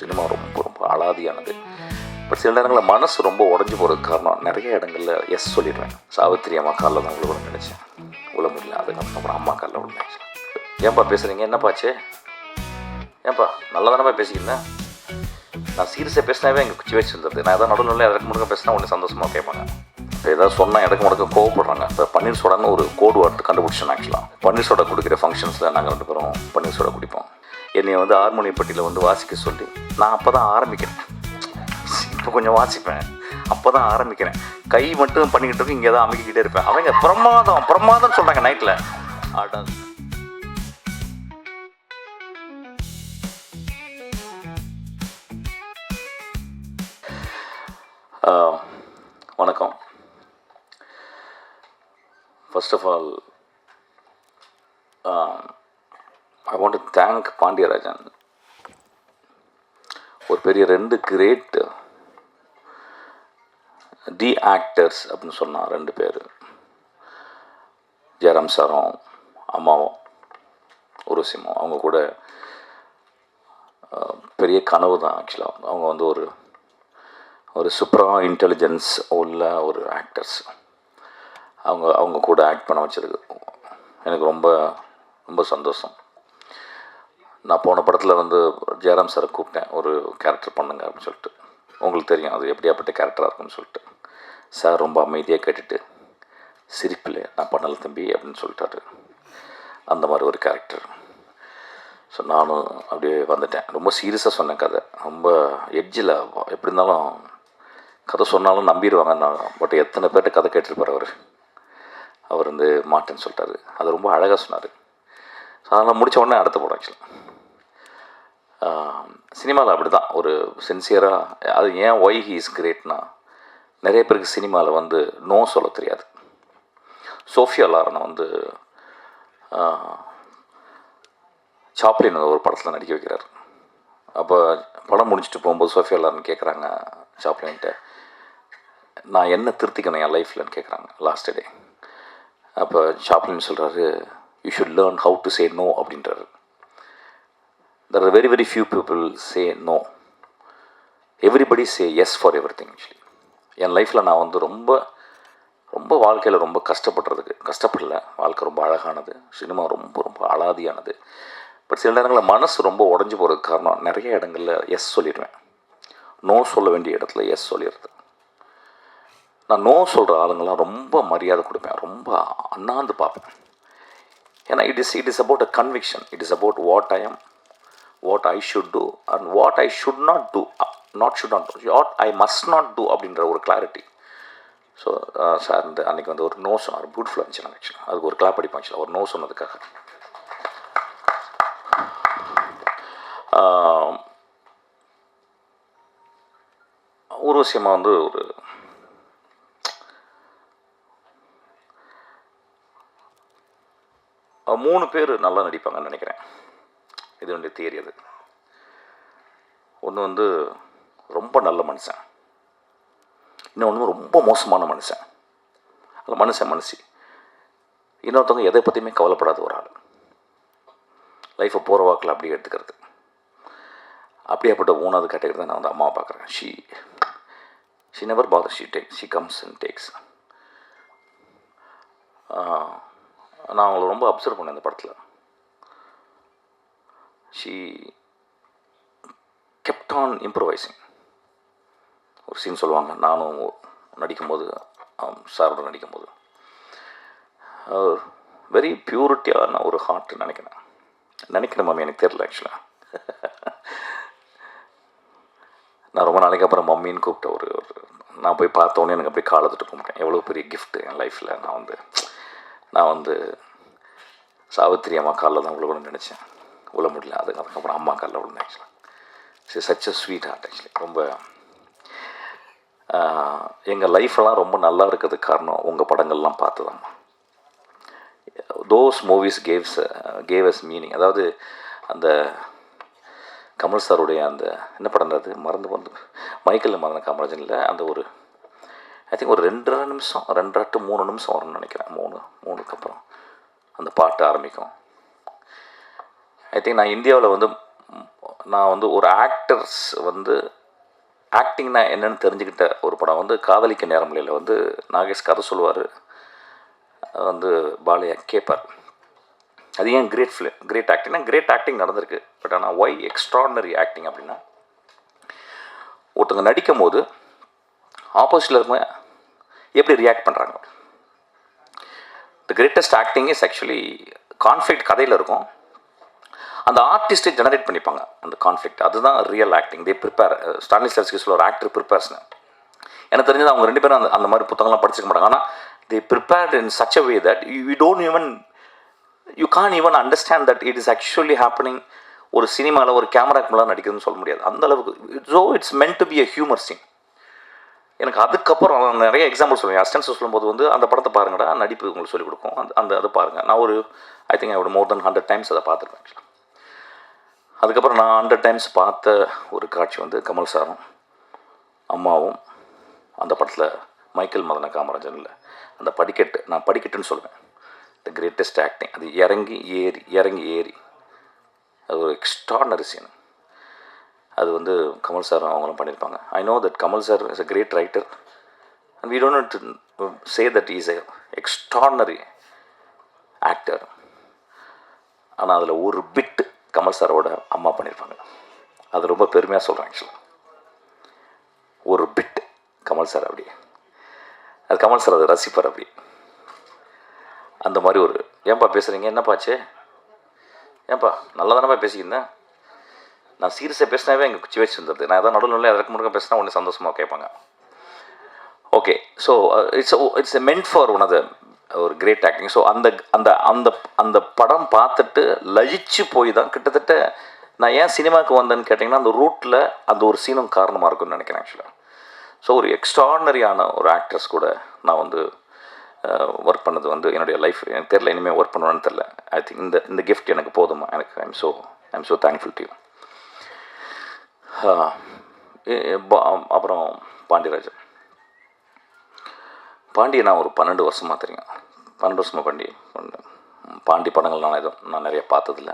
Cinema ரொம்ப ரொம்ப அலாதியானது. But சில நேரங்களில் மனசு ரொம்ப உடஞ்சி போகிறதுக்கு காரணம் நிறைய இடங்களில் எஸ் சொல்லிடுவேன். சாவித்திரி அம்மா காலில் தான் விழுவணும்னு நினச்சேன், விழ முடியல. அதுக்கப்புறம் அம்மா காலில் விழு நினச்சேன். ஏன்பா பேசுகிறீங்க, என்னப்பாச்சு, ஏன்பா நல்லா தானப்பா பேசிக்கிறேன். நான் சீரியஸாக பேசினாவே எங்கள் குச்சி வச்சு இருந்தது. நான் எதாவது நடுவில் இடக்கு முடுக்க பேசினா ஒன்று சந்தோஷமாக கேட்பாங்க. இப்போ ஏதாவது சொன்னால் இடக்கு முடக்க கோவப்படுறாங்க. இப்போ பன்னீர் சோடான்னு ஒரு கோடு வார்த்தை கண்டுபிடிச்சோம். ஆக்சுவலாக பன்னீர் சோடா குடிக்கிற ஃபங்க்ஷன்ஸில் நாங்கள் 2 பேரும் பன்னீர் சோடா குடிப்போம். என்னை ஹார்மோனியம் பட்டியில் வாசிக்க சொல்லி நான் அப்போ தான் ஆரம்பிக்கிறேன். இப்போ கொஞ்சம் வாசிப்பேன், அப்போ தான் ஆரம்பிக்கிறேன். கை மட்டும் பண்ணிக்கிட்டு இருக்கு, இங்கே தான் அமைக்கிக்கிட்டே இருப்பேன். அவங்க பிரமாதம் பிரமாதம் சொல்கிறாங்க நைட்டில். ஆட வணக்கம். First of all I want to thank Pandiarajan. ஒரு பெரிய 2 கிரேட் டி ஆக்டர்ஸ் அப்படின்னு சொன்னால் 2 பேர், ஜெயராம் சாரும் அம்மாவும் உருவசிம்மாவும். அவங்க கூட பெரிய கனவு தான். ஆக்சுவலாக அவங்க ஒரு சூப்பரா இன்டெலிஜென்ஸ் உள்ள ஒரு ஆக்டர்ஸ். அவங்க கூட ஆக்ட் பண்ண வச்சதுக்கு எனக்கு ரொம்ப ரொம்ப சந்தோஷம். நான் போன படத்தில் ஜெயராம் சாரை கூப்பிட்டேன், ஒரு கேரக்டர் பண்ணுங்க அப்படின்னு சொல்லிட்டு. உங்களுக்கு தெரியும் அது எப்படியாப்பட்ட கேரக்டராக இருக்குன்னு சொல்லிட்டு. சார் ரொம்ப அமைதியாக கேட்டுட்டு சிரிப்பில் நான் பண்ணல தம்பி அப்படின்னு சொல்லிட்டாரு. அந்த மாதிரி ஒரு கேரக்டர். ஸோ நானும் அப்படியே வந்துட்டேன். ரொம்ப சீரியஸாக சொன்னேன் கதை. ரொம்ப எட்ஜில் எப்படி இருந்தாலும் கதை சொன்னாலும் நம்பிடுவாங்க நான். பட் எத்தனை பேர்கிட்ட கதை கேட்டிருப்பார் அவர் மாட்டேன்னு சொல்லிட்டாரு. அது ரொம்ப அழகாக சொன்னார். ஸோ அதெல்லாம் முடித்த உடனே அடுத்த படம். ஆக்சுவலாக சினிமாவில் அப்படி தான் ஒரு சின்சியராக. அது ஏன் ஒய் ஹி இஸ் கிரேட்னா, நிறைய பேருக்கு சினிமாவில் நோ சொல்ல தெரியாது. சோஃபியா லாரனை சாப்ளின் ஒரு படத்தில் நடிக்க வைக்கிறார். அப்போ படம் முடிச்சுட்டு போகும்போது சோஃபியா லாரன் கேட்குறாங்க சாப்ளின்கிட்ட, நான் என்ன திருத்திக்கணும் என் லைஃப்லன்னு கேட்குறாங்க லாஸ்ட் டே. அப்போ சாப்ளின் சொல்கிறாரு, you should learn how to say no அப்படின்றாரு. There are very very few people say no. Everybody say yes for everything. Actually என் லைஃப்பில் நான் ரொம்ப ரொம்ப வாழ்க்கையில் ரொம்ப கஷ்டப்படல. வாழ்க்கை ரொம்ப அழகானது, சினிமா ரொம்ப ரொம்ப அலாதியானது. பட் சில நேரங்களில் மனசு ரொம்ப உடஞ்சி போகிறதுக்கு காரணம் நிறைய இடங்களில் எஸ் சொல்லிடுவேன். நோ சொல்ல வேண்டிய இடத்துல எஸ் சொல்லிடுறது. நான் நோ சொல்கிற ஆளுங்கள்லாம் ரொம்ப மரியாதை கொடுப்பேன், ரொம்ப அண்ணாந்து பார்ப்பேன். ஏன்னா it is about a conviction. It is about what I am, what I should do and what I should not do, what I must not do அப்படின்ற ஒரு கிளாரிட்டி. ஸோ சார் அன்றைக்கி ஒரு நோ சொன்னார். பியூட்டிஃபுல்லாக இருந்துச்சு. நான் ஆக்சுவலாக அதுக்கு ஒரு கிளாப் அடிப்பேன். ஆக்சுவலாக ஒரு நோ சொன்னதுக்காக. ஊர்வசியமாக ஒரு 3 பேர் நல்லா நடிப்பாங்கன்னு நினைக்கிறேன். இது என்னுடைய தியரி. அது ஒன்று ரொம்ப நல்ல மனுஷன், இன்னொன்று ரொம்ப மோசமான மனுஷன். அந்த மனுஷி இன்னொருத்தவங்க எதை பற்றியுமே கவலைப்படாத ஒரு ஆள். லைஃப்பை போகிற வாக்கில் அப்படியே எடுத்துக்கிறது. அப்படியேப்பட்ட 3வது கேட்டகரி தான் நான் அம்மாவை பார்க்குறேன். She never bother, she comes and takes. நான் அவங்கள ரொம்ப அப்சர்வ் பண்ணேன் இந்த படத்தில். she kept on improvising. ஒரு சீன் சொல்லுவாங்க, நானும் நடிக்கும்போது சாரோட நடிக்கும்போது, வெரி பியூரிட்டியான ஒரு ஹார்ட் நினைக்கிறேன் மம்மி, எனக்கு தெரியல ஆக்சுவலாக. நான் ரொம்ப நாளைக்கு அப்புறம் மம்மின்னு கூப்பிட்ட நான் போய் பார்த்தோன்னே எனக்கு அப்படியே காலத்துட்டு கும்பிட்டேன். எவ்வளோ பெரிய கிஃப்ட்டு என் லைஃப்பில். நான் சாவித்திரி அம்மா காலில் தான் விழுவணும்னு நினச்சேன், விழ முடியல. அதுக்கப்புறம் அம்மா காலில் விழுந்தேன். ஆக்சுவலாக such a sweet heart. Actually ரொம்ப எங்கள் லைஃப்பெல்லாம் ரொம்ப நல்லா இருக்கிறதுக்கு காரணம் உங்கள் படங்கள்லாம் பார்த்துதாம்மா. Those movies gave us meaning. அதாவது அந்த கமல் சாருடைய அந்த என்ன படம் அது மறந்து மைக்கேல் மறந்த காமராஜனில் அந்த ஐ திங்க் ஒரு 2.5 நிமிஷம் 2 to 3 நிமிஷம் வரும்னு நினைக்கிறேன். 3க்கு அப்புறம் அந்த பாட்டு ஆரம்பிக்கும். ஐ திங்க் நான் இந்தியாவில் நான் வந்து ஒரு ஆக்டர்ஸ் வந்து ஆக்டிங்னா என்னென்னு தெரிஞ்சுக்கிட்ட ஒரு படம் வந்து காதலிக்க நேரமில்லையில் வந்து நாகேஷ் கதை சொல்லுவார், வந்து பாலையா கேட்பார். அது ஏன் கிரேட் ஆக்டிங்னா கிரேட் ஆக்டிங் நடந்திருக்கு. பட் ஆனால் ஒய் எக்ஸ்ட்ராடனரி ஆக்டிங் அப்படின்னா, ஒருத்தவங்க நடிக்கும் போது ஆப்போசிட்டில் இருக்கவங்க எப்படி ரியாக்ட் பண்ணுறாங்க. The greatest acting is actually conflict கதையில் இருக்கும், அந்த ஆர்டிஸ்ட்டை ஜெனரேட் பண்ணிப்பாங்க அந்த கான்ஃப்ளிக்ட். அதுதான் ரியல் ஆக்டிங். தே ப்ரிப்பேர். ஸ்டான்லிஸ்லர்ஸ்கி சொல்ல ஒரு ஆக்டர் ப்ரிப்பேர்ஸ்னு எனக்கு தெரிஞ்சது. அவங்க 2 பேரும் அந்த மாதிரி புத்தகம்லாம் படிச்சுக்க மாட்டாங்க. ஆனால் they prepared in such a way that you can even understand that it is actually happening. ஒரு சினிமாவில் ஒரு கேமராக்கு மேலே நடிக்கிறதுன்னு சொல்ல முடியாது அந்த அளவுக்கு. So it's meant to be a humour scene. எனக்கு அதுக்கப்புறம் நான் நிறைய எக்ஸாம்பிள் சொல்லுவேன். அசிஸ்டன்ஸ் சொல்லும்போது வந்து அந்த படத்தை பாருங்கடா, நடிப்பு உங்களுக்கு சொல்லிக் கொடுக்கும், அதை பாருங்கள். நான் ஒரு I think I more then 100 times அதை பார்த்துருக்கேன் ஆக்சுவலாக. அதுக்கப்புறம் நான் 100 times பார்த்த ஒரு காட்சி வந்து கமல் சாரும் அம்மாவும் அந்த படத்தில் மைக்கேல் மதன காமராஜனில் அந்த படிக்கட்டு, நான் படிக்கட்டுன்னு சொல்லுவேன், த கிரேட்டஸ்ட் ஆக்டிங். அது இறங்கி ஏறி அது ஒரு எக்ஸ்ட்ராடனரி சீன். அது வந்து கமல் சாரும் அவங்களும் பண்ணியிருப்பாங்க. I know that Kamal sir is a great writer and we don't say that is a extraordinary actor. ஆனால் அதில் ஒரு பிட்டு கமல் சாரோட அம்மா பண்ணியிருப்பாங்க. அது ரொம்ப பெருமையாக சொல்கிறேன் ஆக்சுவலாக. ஒரு பிட் கமல் சார் அப்படி, அது கமல் சார் அதை ரசிப்பார் அப்படி. அந்த மாதிரி ஒரு ஏன்பா பேசுகிறீங்க, என்னப்பாச்சு, ஏன்பா நல்லா தானப்பா பேசிக்கிருந்தேன், நான் சீரியஸாக பேசினாவே எங்கள் குச்சி வச்சு இருந்தது. நான் எதாவது நடுவில் அதற்கு முன்னாடி பேசினா ஒன்று சந்தோஷமாக கேட்பாங்க. Okay, so it's meant for one of the ஒரு கிரேட் ஆக்டிங். ஸோ அந்த அந்த அந்த அந்த படம் பார்த்துட்டு லயிச்சு போய் தான் கிட்டத்தட்ட நான் ஏன் சினிமாவுக்கு வந்தேன்னு கேட்டிங்கன்னா, அந்த ரூட்டில் அந்த ஒரு சீனும் காரணமாக இருக்குன்னு நினைக்கிறேன் ஆக்சுவலாக. ஸோ ஒரு எக்ஸ்ட்ராடனரியான ஒரு ஆக்ட்ரஸ் கூட நான் வந்து ஒர்க் பண்ணது வந்து என்னுடைய லைஃப் எனக்கு தெரில, இனிமேல் ஒர்க் பண்ணுவேன்னு தெரில. ஐ திங்க் இந்த கிஃப்ட் எனக்கு போதுமா, எனக்கு I am so thankful to you. அப்புறம் பாண்டியராஜன். பாண்டியை நான் ஒரு 12 வருஷமாக தெரியும். 12 வருஷமாக பாண்டி படங்கள் நான் நிறைய பார்த்ததில்ல,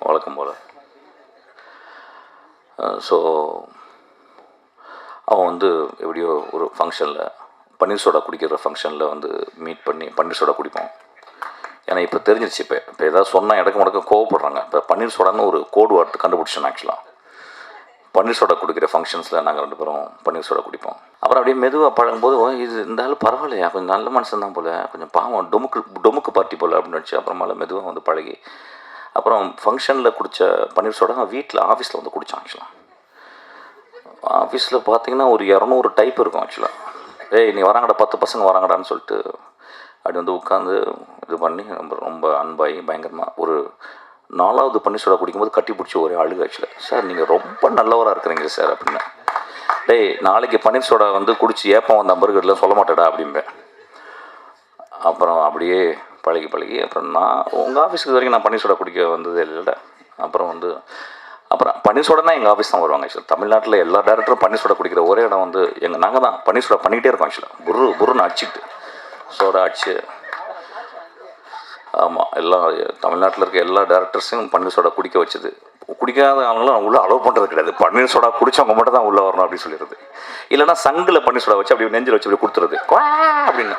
வழக்கம் போல். ஸோ அவன் வந்து எப்படியோ ஒரு ஃபங்க்ஷனில் பன்னீர் சோடா குடிக்கிற ஃபங்க்ஷனில் வந்து மீட் பண்ணி பன்னீர் சோடா குடிப்போம். ஏன்னா இப்போ தெரிஞ்சிருச்சு, இப்போ ஏதாவது சொன்னால் இடக்கு முடக்க கோவப்படுறாங்க. இப்போ பன்னீர் சோடான்னு ஒரு கோடு வார்த்தை கண்டுபிடிச்சோம் ஆக்சுவலாக. பன்னீர் சோடா குடிக்கிற ஃபங்க்ஷன்ஸில் நாங்கள் 2 பேரும் பன்னீர் சோடா குடிப்போம். அப்புறம் அப்படியே மெதுவாக பழகும்போது இது இந்த ஆள் பரவாயில்லையா, கொஞ்சம் நல்ல மனுஷன் தான் போல், கொஞ்சம் பாவம் டொமுக்கு பார்ட்டி போல் அப்படின்னு நினச்சி அப்புறமால மெதுவாக வந்து பழகி அப்புறம் ஃபங்க்ஷனில் குடித்த பன்னீர் சோடா வீட்டில் ஆஃபீஸில் வந்து குடித்தான் ஆக்சுவலாக. ஆஃபீஸில் பார்த்தீங்கன்னா ஒரு 200 டைப் இருக்கும் ஆக்சுவலாக. நீ வராங்கடா, 10 பசங்க வராங்கடான்னு சொல்லிட்டு அப்படி வந்து உட்காந்து இது பண்ணி ரொம்ப அன்பாகி பயங்கரமாக ஒரு 4வது பன்னீர் சோடா குடிக்கும்போது கட்டி பிடிச்சி ஒரே அழுகு ஆக்சுவலாக. சார் நீங்கள் ரொம்ப நல்லவராக இருக்கிறீங்க சார் அப்படின்னு. நாளைக்கு பன்னீர் சோடா வந்து குடிச்சு ஏப்பம் வந்த அம்பர்கட்டில் சொல்ல மாட்டேடா அப்படிம்பேன். அப்புறம் அப்படியே பழகி அப்புறம் நான் உங்கள் ஆஃபீஸுக்கு வரைக்கும் நான் பன்னீர் சோடா குடிக்க வந்ததே இல்லை. அப்புறம் பன்னீர் சோடானா எங்கள் ஆஃபீஸ் தான் வருவாங்க ஆக்சுவலாக. தமிழ்நாட்டில் எல்லா டேரக்டரும் பன்னீர் சோடா குடிக்கிற ஒரே இடம் வந்து நாங்கள் தான் பன்னீர் சோடா பண்ணிக்கிட்டே இருக்கோம் ஆக்சுவலாக. புருன்னு அடிச்சுக்கிட்டு சோடா அடிச்சு. ஆமாம், எல்லா தமிழ்நாட்டில் இருக்க எல்லா டேரக்டர்ஸையும் பன்னீர் சோடா குடிக்க வச்சது. குடிக்காத அவங்களும் உள்ளே அலோவ் பண்ணுறது கிடையாது. பன்னீர் சோடா குடித்தவங்க மட்டும் தான் உள்ளே வரணும் அப்படின்னு சொல்லிடுறது. இல்லைனா சங்கில் பன்னீர் சோடா வச்சு அப்படி நெஞ்சில் வச்சு அப்படி கொடுத்துறது அப்படின்னு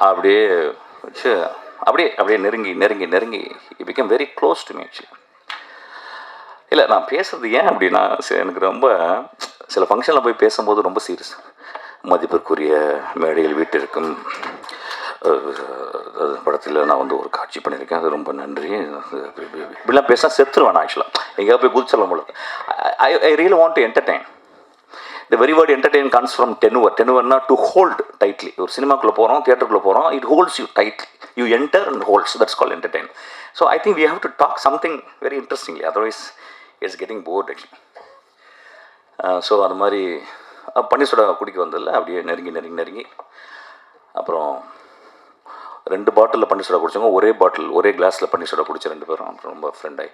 அப்படியே வச்சு அப்படியே நெருங்கி it become very close to me actually. இல்லை நான் பேசுகிறது ஏன் அப்படின்னா, எனக்கு ரொம்ப சில ஃபங்க்ஷனில் போய் பேசும்போது ரொம்ப சீரியஸ். மதிப்பிற்குரிய மேடையில் வீட்டிற்கும் படத்தில் நான் வந்து ஒரு காட்சி பண்ணியிருக்கேன், அது ரொம்ப நன்றி, இப்படிலாம் பேசினா செத்துருவேன் நான் ஆக்சுவலாக. எங்கேயாவது போய் குதிச்சலாம் போல. I really want to entertain. The very word entertain comes from tenure. Tenure to hold tightly. ஒரு சினிமாக்குள்ளே போகிறோம், தியேட்டருக்குள்ளே போகிறோம், it holds you tightly. You enter and holds. That's called entertain. So I think we have to talk something very interestingly. Otherwise, it's getting bored actually. So அது மாதிரி பன்னீர் soda குடிக்க வந்ததில்ல. அப்படியே நெருங்கி அப்புறம் 2 பாட்டிலில் பன்னீர் சோடா குடித்தவங்க ஒரே கிளாஸில் பன்னீர் சோடா குடித்த 2 பேரும் அப்புறம் ரொம்ப ஃப்ரெண்டாகி.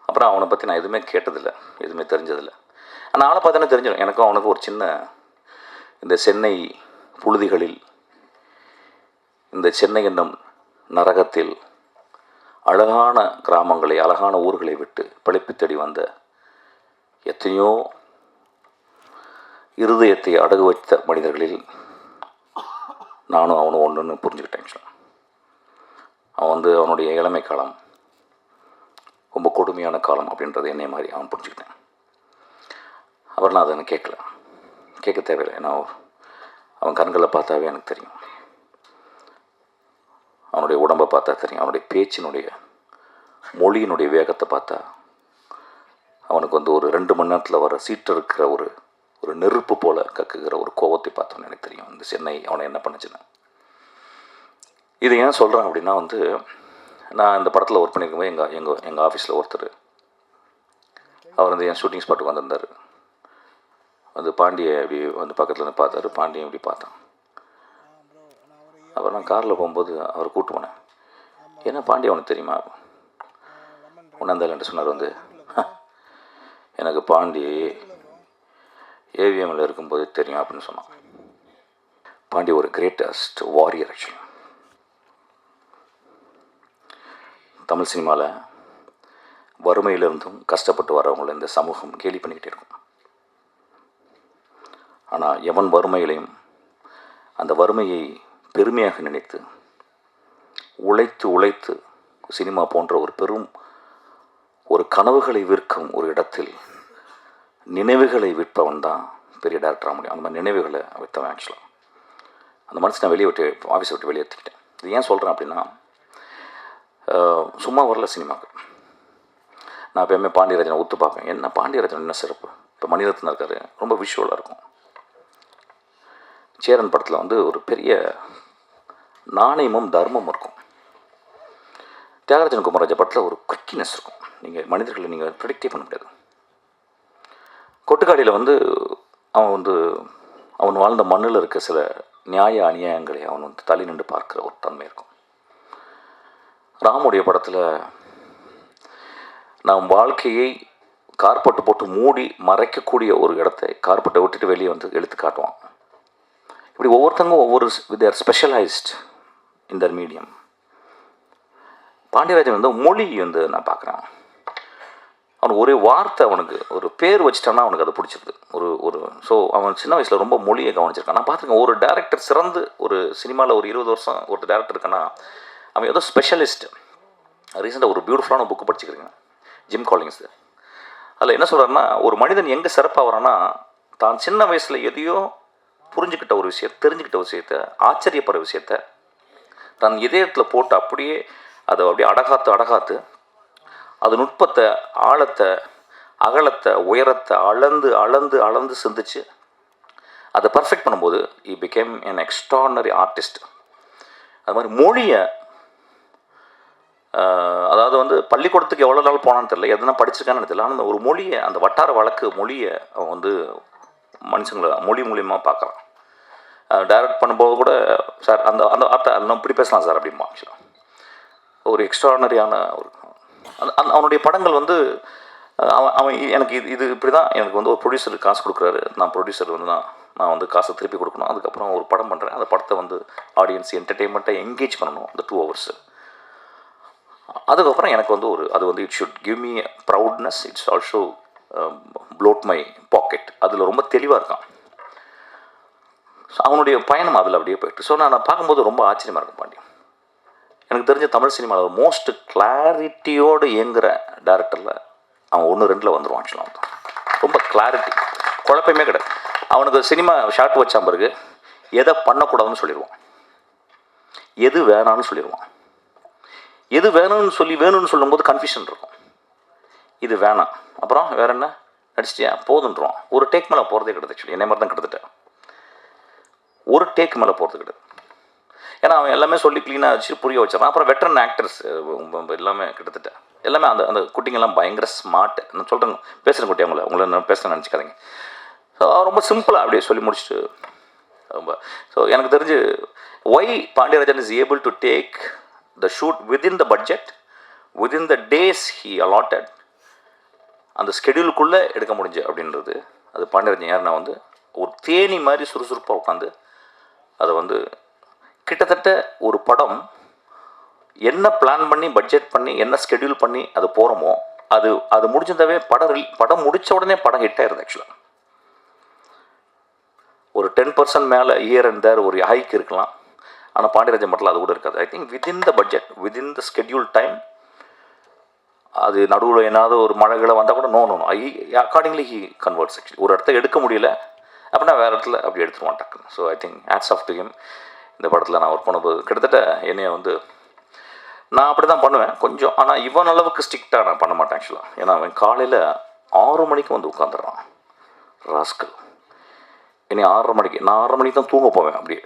அப்புறம் அவனை பற்றி நான் எதுவுமே கேட்டதில்லை, எதுவுமே தெரிஞ்சதில்லை. ஆனால் ஆளை பார்த்தானே தெரிஞ்சிடும். எனக்கும் அவனுக்கும் ஒரு சின்ன இந்த சென்னை புழுதிகளில், இந்த சென்னை என்னும் நரகத்தில் அழகான கிராமங்களை, அழகான ஊர்களை விட்டு பிழைப்பு தேடி வந்த எத்தனையோ இருதயத்தை அடகு வைத்த மனிதர்களில் நானும் அவனும் ஒன்றுன்னு புரிஞ்சுக்கிட்டேன். அவன் அவனுடைய இளமை காலம் ரொம்ப கொடுமையான காலம் அப்படின்றது என்னை மாதிரி அவன் புரிஞ்சுக்கிட்டேன். அவர் நான் அதை எனக்கு கேட்க தேவையில்லை. ஏன்னா அவன் கண்களை பார்த்தாவே எனக்கு தெரியும், அவனுடைய உடம்பை பார்த்தா தெரியும், அவனுடைய பேச்சினுடைய மொழியினுடைய வேகத்தை பார்த்தா அவனுக்கு ஒரு 2 மணி நேரத்தில் வர சீட்டு இருக்கிற ஒரு நெருப்பு போல் கக்குகிற ஒரு கோபத்தை பார்த்தோன்னு எனக்கு தெரியும் இந்த சென்னை அவனை என்ன பண்ணுச்சுன்னு. இதை ஏன் சொல்கிறேன் அப்படின்னா நான் இந்த படத்தில் ஒர்க் பண்ணியிருக்கும்போது எங்கள் ஆஃபீஸில் ஒருத்தர் அவர் என் ஷூட்டிங் ஸ்பாட்டுக்கு வந்திருந்தார். பாண்டியை அப்படி பக்கத்தில் வந்து பார்த்தாரு. பாண்டியை இப்படி பார்த்தான். அப்புறம் நான் காரில் போகும்போது அவரை கூப்பிட்டு போனேன். ஏன்னா பாண்டி அவனுக்கு தெரியுமா உணர்ந்தாலன்ட்டு சொன்னார். எனக்கு பாண்டி ஏவிஎம்மில் இருக்கும்போது தெரியும் அப்படின்னு சொன்னான். பாண்டி ஒரு கிரேட்டஸ்ட் வாரியர். ஆக்சுவலி தமிழ் சினிமாவில் வறுமையிலிருந்தும் கஷ்டப்பட்டு வரவங்களை இந்த சமூகம் கேலி பண்ணிக்கிட்டே இருக்கும். ஆனால் எவன் வறுமையிலையும் அந்த வறுமையை பெருமையாக நினைத்து உழைத்து சினிமா போன்ற ஒரு பெரும் ஒரு கனவுகளை விற்கும் ஒரு இடத்தில் நினைவுகளை விற்பவன் தான் பெரிய டேரக்டராக முடியும். அந்த மாதிரி நினைவுகளை விற்றவன். ஆக்சுவலாக அந்த மனசு நான் ஆஃபீஸை விட்டு வெளியேற்றிக்கிட்டேன். இது ஏன் சொல்கிறேன் அப்படின்னா, சும்மா வரல சினிமாவுக்கு. நான் எப்போயுமே பாண்டியராஜனை ஒத்து பார்ப்பேன். என்ன பாண்டியராஜன் என்ன சிறப்பு. இப்போ மணிரத்னம் இருக்கார், ரொம்ப விஷுவலாக இருக்கும். சேரன் படத்தில் ஒரு பெரிய நாணயமும் தர்மமும் இருக்கும். தியாகராஜன் குமாரராஜா படத்தில் ஒரு குவிக்கினஸ் இருக்கும். நீங்கள் மனிதர்களை நீங்கள் ப்ரெடிக்டே பண்ண முடியாது. கொட்டுக்காடியில் அவன் வாழ்ந்த மண்ணில் இருக்க சில நியாய அநியாயங்களை அவன் தள்ளி நின்று பார்க்குற ஒரு தன்மை இருக்கும். ராமுடைய படத்தில் நாம் வாழ்க்கையை கார்பெட்டு போட்டு மூடி மறைக்கக்கூடிய ஒரு இடத்தை கார்பெட்டை விட்டுட்டு வெளியே எடுத்து காட்டுவான். இப்படி ஒவ்வொருத்தங்களும் ஒவ்வொரு தேர் ஸ்பெஷலைஸ்ட் இன் தர் மீடியம். பாண்டியராஜன் மொழி நான் பார்க்குறேன். அவனுக்கு ஒரே வார்த்தை, அவனுக்கு ஒரு பேர் வச்சுட்டான்னா அவனுக்கு அது பிடிச்சிருது. ஸோ அவன் சின்ன வயசில் ரொம்ப மொழியை கவனிச்சிருக்கான். நான் பார்த்துருக்கேன், ஒரு டேரக்டர் சிறந்து ஒரு சினிமாவில் ஒரு 20 வருஷம் ஒரு டேரக்டர் இருக்கான்னா அவன் ஏதோ ஸ்பெஷலிஸ்ட். ரீசெண்டாக ஒரு பியூட்டிஃபுல்லான புக்கு படிச்சுக்கிறீங்க, ஜிம் காலிங்ஸ். அதில் என்ன சொல்கிறாருன்னா, ஒரு மனிதன் எங்கே சிறப்பாக வரான்னா தான் சின்ன வயசில் எதையோ புரிஞ்சுக்கிட்ட ஒரு தெரிஞ்சுக்கிட்ட ஒரு விஷயத்தை, ஆச்சரியப்படுற விஷயத்தை தன் இதயத்தில் போட்டு அப்படியே அடகாத்து அது நுட்பத்தை, ஆழத்தை, அகலத்தை, உயரத்தை அளந்து சிந்திச்சு அதை பர்ஃபெக்ட் பண்ணும்போது he became an extraordinary artist. அது மாதிரி மொழியை, அதாவது பள்ளிக்கூடத்துக்கு எவ்வளோ நாள் போனான்னு தெரியல, எதனா படிச்சிருக்கான்னு தெரியல, ஆனால் ஒரு மொழியை, அந்த வட்டார வழக்கு மொழியை அவன் மனுஷங்களை மொழி மூலியமாக பார்க்குறான். டைரக்ட் பண்ணும்போது கூட சார் அந்த அந்த அர்த்தம் நம்ம இப்படி பேசலாம் சார் அப்படிம்பா. ஆக்சுவலாக ஒரு எக்ஸ்ட்ரானரியான அவனுடைய படங்கள் அவன் எனக்கு இது இப்படி தான் எனக்கு ஒரு ப்ரொடியூசருக்கு காசு கொடுக்குறாரு. நான் ப்ரொடியூசர் நான் காசை திருப்பி கொடுக்கணும். அதுக்கப்புறம் ஒரு படம் பண்ணுறேன். அந்த படத்தை ஆடியன்ஸ் என்டர்டெயின்மெண்ட்டை என்கேஜ் பண்ணணும் அந்த 2 hours. அதுக்கப்புறம் எனக்கு அது it should give me proudness. It's also bloat my pocket. அதில் ரொம்ப தெளிவாக இருக்கான். அவனுடைய பயணம் அதில் அப்படியே போயிட்டு. ஸோ நான் பார்க்கும்போது ரொம்ப ஆச்சரியமாக இருக்கும். பாண்டி எனக்கு தெரிஞ்ச தமிழ் சினிமாவில் மோஸ்ட் கிளாரிட்டியோடு இயங்குகிற டேரக்டரில் அவன் 1-2 வந்துடுவான். ஆக்சுவலாக ரொம்ப கிளாரிட்டி, குழப்பமே கிடையாது. அவனுக்கு சினிமா ஷார்ட் வச்சா பிறகு எதை பண்ணக்கூடாதுன்னு சொல்லிடுவான், எது வேணான்னு சொல்லிடுவான். எது வேணும்னு சொல்லும்போது கன்ஃபியூஷன் இருக்கும். இது வேணாம், அப்புறம் வேற என்ன நடிச்சிட்டியா போதுன்றான். ஒரு டேக் மேலே போகிறதே கிடையாது. ஆக்சுவலி என்னை மாதிரி தான் கிட்டத்தட்ட ஒரு டேக் மேலே போகிறது கிடையாது. ஏன்னா அவன் எல்லாமே சொல்லி க்ளீனாக வச்சு புரிய வச்சிடறான். அப்புறம் வெட்டரன் ஆக்டர்ஸ் எல்லாமே கிட்டத்தட்ட எல்லாமே அந்த குட்டிங்கெல்லாம் பயங்கர ஸ்மார்ட்டு. நான் சொல்கிறேன், பேசுகிற குட்டி உங்களை நான் பேச நினச்சிக்காதீங்க. ஸோ ரொம்ப சிம்பிளாக அப்படியே சொல்லி முடிச்சுட்டு ரொம்ப. ஸோ எனக்கு தெரிஞ்சு why Pandiarajan is able to take the shoot within the budget, within the days he allotted, அந்த ஸ்கெடியூலுக்குள்ளே எடுக்க முடிஞ்சு அப்படின்றது அது பாண்டியராஜன். யாருன்னா ஒரு தேனி மாதிரி சுறுசுறுப்பாக உட்காந்து அதை கிட்டத்தட்ட ஒரு படம் என்ன பிளான் பண்ணி பட்ஜெட் பண்ணி என்ன ஸ்கெடியூல் பண்ணி அது போகிறோமோ அது அது முடிஞ்சிருந்தாவே படம் முடித்த உடனே படம் ஹிட் ஆயிருது. ஆக்சுவலாக ஒரு 10% மேலே இயர் அண்ட் தேர் ஒரு ஹைக் இருக்கலாம். ஆனால் பாண்டியராஜன் மட்டும் அது கூட இருக்காது. I think within the budget within the schedule time, அது நடுவில் ஏதாவது ஒரு மழைகளை வந்தால் கூட no accordingly he converts. Actually ஒரு இடத்த எடுக்க முடியல அப்படின்னா வேறு இடத்துல அப்படி எடுத்துருவான் டக்குன்னு. So I think hats off to him. இந்த படத்தில் நான் ஒர்க் பண்ணும்போது கிட்டத்தட்ட என்னைய வந்து நான் அப்படி தான் பண்ணுவேன் கொஞ்சம். ஆனால் இவன் அளவுக்கு ஸ்ட்ரிக்டாக நான் பண்ண மாட்டேன் ஆக்சுவலாக. ஏன்னா அவன் காலையில் 6 மணிக்கு வந்து உட்காந்துடுறான் ராஸ்கல். இனி 6:30 மணிக்கு, நான் 6:30 மணிக்கு தான் தூங்க போவேன். அப்படியே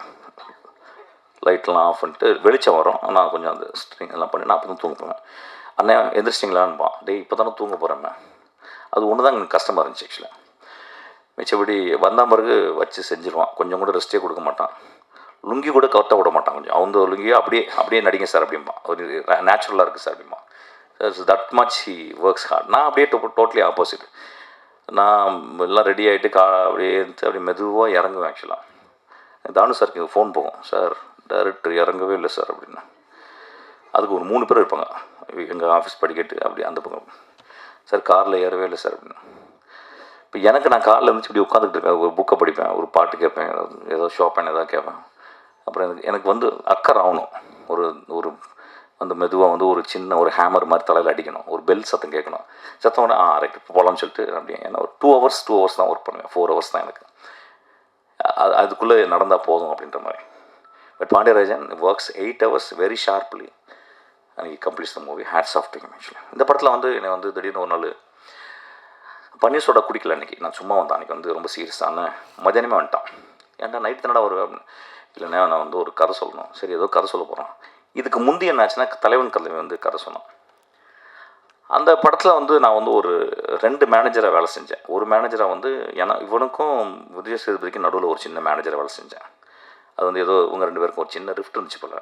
லைட்லாம் ஆஃப் பண்ணிட்டு வெளிச்சம் வரும், நான் கொஞ்சம் அந்த ஸ்ட்ரிங் எல்லாம் பண்ணி நான் அப்போ தான் தூங்க போவேன். அண்ணே எந்திரிச்சிட்டிங்களான்பான். டேய் இப்போ தானே தூங்க போகிறேன். அது ஒன்று தான் எனக்கு கஷ்டமாக இருந்துச்சு ஆக்சுவலாக. மிச்சபடி வந்தால் பிறகு வச்சு செஞ்சிருவான். கொஞ்சம் கூட ரெஸ்ட்டே கொடுக்க மாட்டான். லுங்கி கூட கரெக்டாக விட மாட்டான். கொஞ்சம் அவங்க லுங்கியோ அப்படியே நடிங்க சார் அப்படிம்பான். ஒரு நேச்சுரலாக இருக்குது சார் அப்படிம்பான். That much he works hard. நான் அப்படியே டோட்டலி ஆப்போசிட். நான் எல்லாம் ரெடி ஆகிட்டு அப்படியே அப்படி மெதுவாக இறங்குவேன். ஆக்சுவலாக தானு சாருக்கு ஃபோன் போகும், சார் டைரக்டர் இறங்கவே இல்லை சார் அப்படின்னா. அதுக்கு ஒரு 3 பேர் இருப்பாங்க எங்கள் ஆஃபீஸ் படிக்கட்டு அப்படி அந்த பக்கம். சார் காரில் ஏறவே இல்லை சார் அப்படின்னா. இப்போ எனக்கு நான் காரில் இருந்துச்சு இப்படி உட்காந்துக்கிட்டு இருக்கேன். ஒரு புக்கை படிப்பேன், ஒரு பாட்டு கேட்பேன், ஏதோ ஷாப்பேன் ஏதாவது கேட்பேன். அப்புறம் எனக்கு வந்து அக்கறை ஆகணும். ஒரு அந்த மெதுவாக வந்து ஒரு சின்ன ஒரு ஹேமர் மாதிரி தலையில் அடிக்கணும், ஒரு பெல் சத்தம் கேட்கணும். சத்தம் உடனே ரைட் போகலான்னு சொல்லிட்டு அப்படியே ஏன்னா ஒரு 2 ஹவர்ஸ் தான் ஒர்க் பண்ணுவேன். 4 ஹவர்ஸ் தான் எனக்கு. அதுக்குள்ளே நடந்தால் போதும் அப்படின்ற மாதிரி. But Pandiarajan works 8 hours very sharply and he completes the movie. Hats off to him. Actually இந்த படத்தில் வந்து என்னை வந்து திடீர்னு ஒரு நாள் பன்னீர் சோடா குடிக்கல அன்றைக்கி. நான் சும்மா வந்தேன் அன்றைக்கி வந்து ரொம்ப சீரியஸான மதியானமே வந்துட்டான். ஏன்டா நைட் தானடா வருவேன். இல்லைன்னா நான் வந்து ஒரு கதை சொல்லணும். சரி ஏதோ கதை சொல்ல போகிறோம். இதுக்கு முந்தைய என்னாச்சுன்னா தலைவன் கல்வி வந்து கதை சொன்னான். அந்த படத்தில் வந்து நான் வந்து ஒரு 2 மேனேஜராக வேலை செஞ்சேன். ஒரு மேனேஜராக வந்து ஏன்னா இவனுக்கும் விஜய் சேதுபதிக்கும் நடுவில் ஒரு சின்ன மேனேஜராக வேலை செஞ்சேன். அது வந்து ஏதோ இவங்க 2 பேருக்கும் ஒரு சின்ன ரிஃப்ட் இருந்துச்சு போல.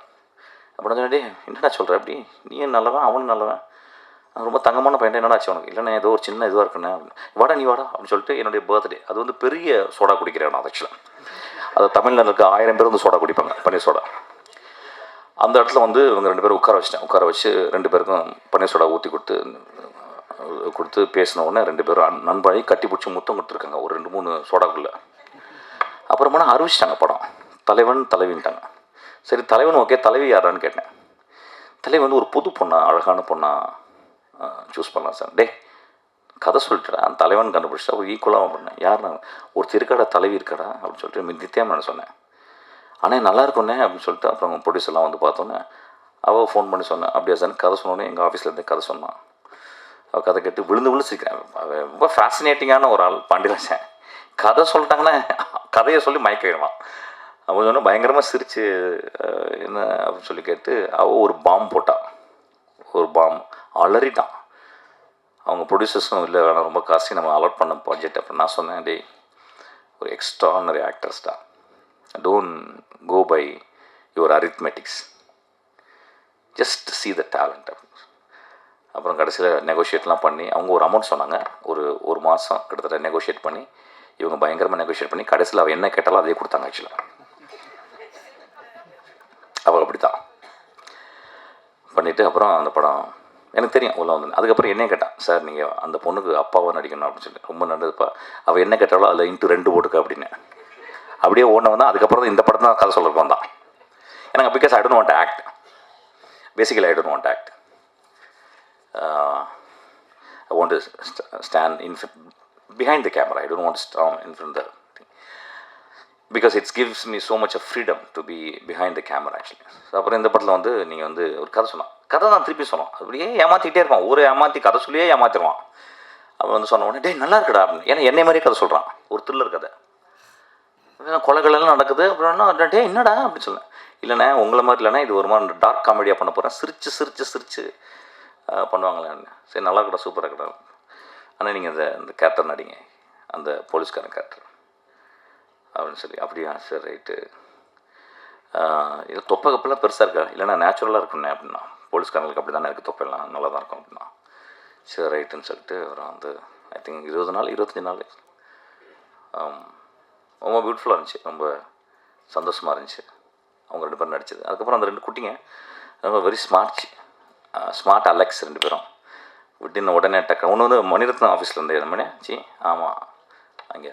அப்படின்னா சொன்னே என்னடா சொல்கிற அப்படி, நீயும் நல்லவன் அவனும் நல்லவன், ரொம்ப தங்கமான பையன், என்னடா ஆச்சு அவனுக்கு. இல்லைண்ணே ஏதோ ஒரு சின்ன இதுவாக இருக்குண்ணே. வாடா நீ வாடா அப்படின்னு சொல்லிட்டு என்னுடைய பர்த்டே. அது வந்து பெரிய சோடா குடிக்கிறேன் நான் ஆக்சுவலாக. அது தமிழ்நாட்டில் இருக்க 1000 பேர் வந்து சோடா குடிப்பாங்க, பன்னீர் சோடா. அந்த இடத்துல வந்து இவங்க 2 பேரும் உட்கார வச்சு 2 பேருக்கும் பன்னீர் சோடா ஊற்றி கொடுத்து பேசின உடனே 2 பேரும் நண்பாகி கட்டி பிடிச்சி முத்தம் கொடுத்துருக்காங்க ஒரு 2-3 சோடாக்குள்ளே. அப்புறமா அறிவிச்சிட்டாங்க படம். தலைவன் தலைவின்ட்டாங்க. சரி தலைவன் ஓகே, தலைவி யாரான்னு கேட்டேன். தலைவி வந்து ஒரு புது பொண்ணா, அழகான பொண்ணா சூஸ் பண்ணலாம் சார். டே கதை சொல்லிட்டுடா, அந்த தலைவன் கண்டுபிடிச்சிட்டா ஒரு ஈக்குவலாக பண்ணேன். யாருன்னா ஒரு திருக்கடை தலைவி இருக்கடா அப்படின்னு சொல்லிட்டு நித்யாமன் சொன்னேன். ஆனால் நல்லா இருக்குண்ணே அப்படின்னு சொல்லிட்டு அப்புறம் ப்ரொடியூசர்லாம் வந்து பார்த்தோன்னே அவள் ஃபோன் பண்ணி சொன்னேன். அப்படியா சார் கதை சொன்னோன்னே எங்கள் ஆஃபீஸ்லேருந்து கதை சொன்னான். அவள் கதை கேட்டு விழுந்து சிரிக்கிறேன். ரொம்ப ஃபேசினேட்டிங்கான ஒரு ஆள் பாண்டியராஜன். கதை சொல்லிட்டாங்கன்னா கதையை சொல்லி மயக்கிடுவான். அவன் சொன்னால் பயங்கரமாக சிரித்து என்ன அப்படின்னு சொல்லி கேட்டு அவள் ஒரு பாம் போட்டான். ஒரு பாம் அலறிட்டான். அவங்க ப்ரொடியூசர்ஸும் இல்லை வேணாம் ரொம்ப காசு நம்ம அலாட் பண்ண ப்ராஜெக்ட். அப்படின்னு நான் சொன்னேன், டே ஒரு எக்ஸ்ட்ரானரி ஆக்டர்ஸ் தான், don't go by your arithmetics, just see the talent. அப்புறம் கடைசியில் நெகோஷியேட்லாம் பண்ணி அவங்க ஒரு அமௌண்ட் சொன்னாங்க. ஒரு மாதம் கிட்டத்தட்ட நெகோஷியேட் பண்ணி இவங்க பயங்கரமாக நெகோஷியேட் பண்ணி கடைசியில் அவள் என்ன கேட்டாலும் அதே கொடுத்தாங்க. ஆக்சுவலாக அவள் அப்படி தான் பண்ணிவிட்டு அப்புறம் அந்த படம் எனக்கு தெரியும் உள்ள வந்து. அதுக்கப்புறம் என்ன கேட்டான், சார் நீங்கள் அந்த பொண்ணுக்கு அப்பாவை நடிக்கணும் அப்படின்னு சொல்லி. ரொம்ப நல்லதுப்பா, அவள் என்ன கேட்டாலும் அதில் இன்ட்டு 2 போட்டுக்க அப்படின்னு. அப்படியே ஓடினவன் தான். அதுக்கப்புறம் இந்த படம் தான் கதை சொல்லிருக்கு வந்தான். எனக்கு because I don't want to act, basically I don't want to act. I want to stand behind the camera. I don't want to stand in front of the thing because it gives me so much of freedom to be behind the camera actually. அப்புறம் இந்த படத்தில் வந்து நீங்கள் வந்து ஒரு கதை சொன்னான். கதை தான் திருப்பி சொன்னோம். அப்படியே ஏமாற்றிக்கிட்டே இருப்பான். ஒரு ஏமாற்றி கதை சொல்லியே ஏமாற்றிடுவான். அவன் வந்து சொன்ன உடனே டே நல்லா இருக்குடா அப்படின்னு. ஏன்னா என்னை மாதிரியே கதை சொல்கிறான். ஒரு த்ரில்லர் கதை, கொலைகளெல்லாம் நடக்குது. அப்புறம் டே என்னடா அப்படின்னு சொன்னேன். இல்லைண்ணே உங்களை மாதிரி இல்லைண்ணா, இது ஒரு மாதிரி டார்க் காமெடியாக பண்ண போகிறேன், சிரிச்சு பண்ணுவாங்களே. சரி நல்லா இருக்கடா, சூப்பராக இருக்கடா. ஆனால் நீங்கள் இந்த கேரக்டர் நடிங்க, அந்த போலீஸ்காரன் கேரக்டர் அப்படின்னு சொல்லி. அப்படியா சரி ரைட்டு. இது தொப்பை கப்பெல்லாம் பெருசாக இருக்கா? இல்லைண்ணா நேச்சுரலாக இருக்குண்ணே அப்படின்னா. போலீஸ்காரங்களுக்கு அப்படி தானே இருக்குது, தொப்பையெல்லாம் நல்லா தான் இருக்கும் அப்படின்னா. சரி ரைட்டுன்னு சொல்லிட்டு அப்புறம் வந்து ஐ திங்க் 20 நாள் 25 நாள் ரொம்ப பியூட்டிஃபுல்லாக இருந்துச்சு, ரொம்ப சந்தோஷமாக இருந்துச்சு அவங்க 2 பேரும் நடித்தது. அதுக்கப்புறம் அந்த 2 குட்டிங்க ரொம்ப வெரி ஸ்மார்ட் அலெக்ஸ் 2 பேரும் விட்டின் உடனே டக்கு ஒன்று வந்து மணிரத்னம் ஆஃபீஸில் இருந்து மணி சி ஆமாம் அங்கே